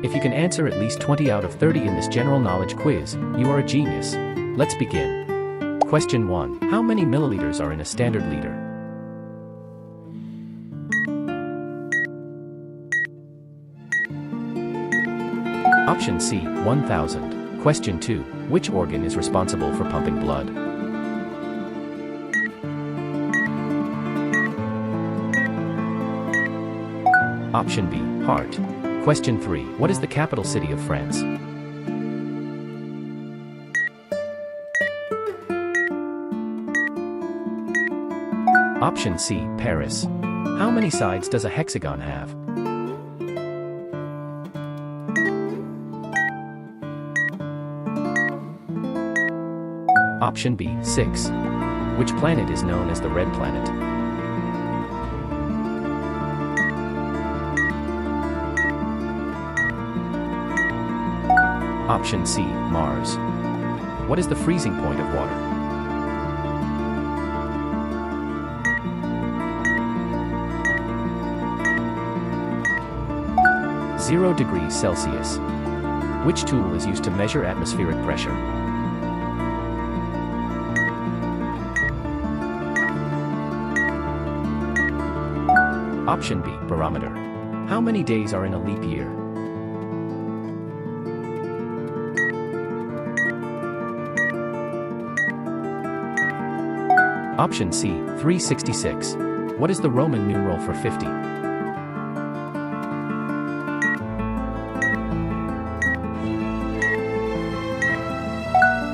If you can answer at least 20 out of 30 in this general knowledge quiz, you are a genius. Let's begin. Question 1. How many milliliters are in a standard liter? Option C, 1000. Question 2. Which organ is responsible for pumping blood? Option B, heart. Question 3. What is the capital city of France? Option C, Paris. How many sides does a hexagon have? Option B, 6. Which planet is known as the red planet? Option C, Mars. What is the freezing point of water? Zero degrees Celsius. Which tool is used to measure atmospheric pressure? Option B, barometer. How many days are in a leap year? Option C, 366. What is the Roman numeral for 50?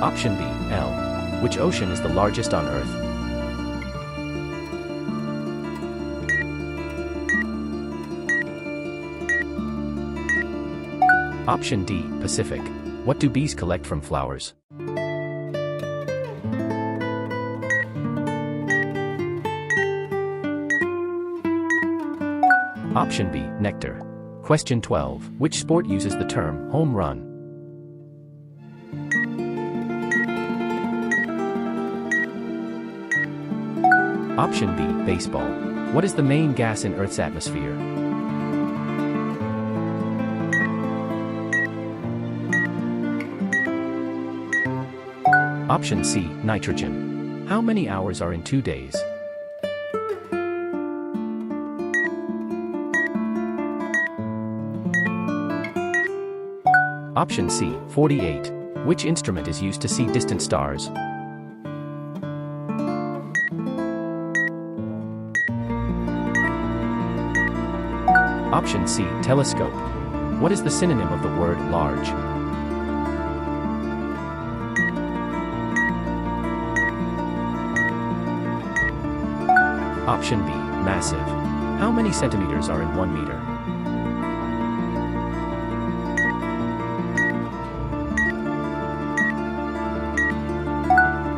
Option B, L. Which ocean is the largest on Earth? Option D, Pacific. What do bees collect from flowers? Option B, nectar. Question 12. Which sport uses the term home run? Option B, baseball. What is the main gas in Earth's atmosphere? Option C, nitrogen. How many hours are in 2 days? Option C, 48. Which instrument is used to see distant stars? Option C, telescope. What is the synonym of the word large? Option B, massive. How many centimeters are in 1 meter?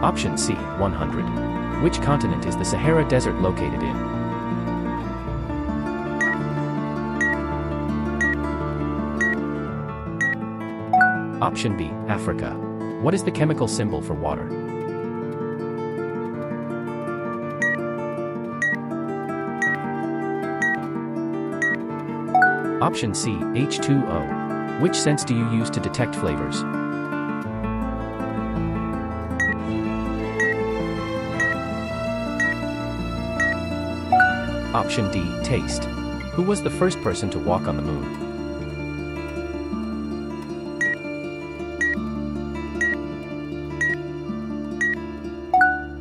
Option C, 100. Which continent is the Sahara Desert located in? Option B, Africa. What is the chemical symbol for water? Option C, H2O. Which sense do you use to detect flavors? Option D, taste. Who was the first person to walk on the moon?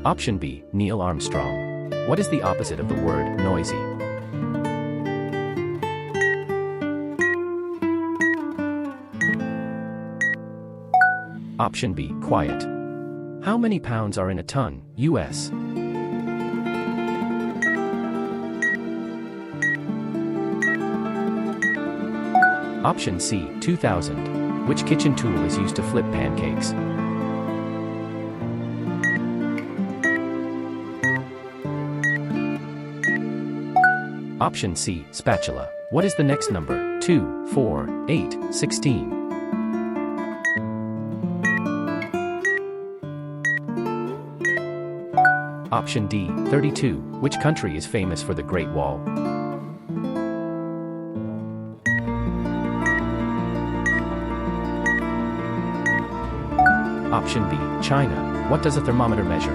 Option B, Neil Armstrong. What is the opposite of the word noisy? Option B, quiet. How many pounds are in a ton, US? Option C, 2000. Which kitchen tool is used to flip pancakes? Option C, spatula. What is the next number? 2, 4, 8, 16. Option D, 32. Which country is famous for the Great Wall? Option B, China. What does a thermometer measure?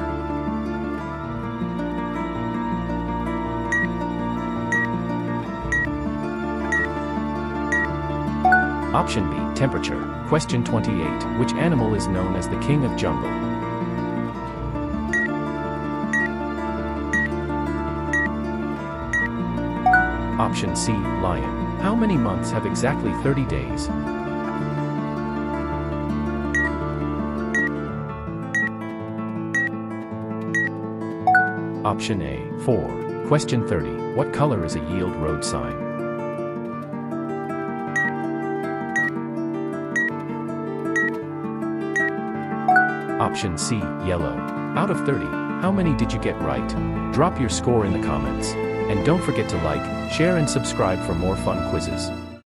Option B, temperature. Question 28. Which animal is known as the king of jungle? Option C, lion. How many months have exactly 30 days? Option A, 4. Question 30. What color is a yield road sign? Option C, yellow. Out of 30, how many did you get right? Drop your score in the comments. And don't forget to like, share and subscribe for more fun quizzes.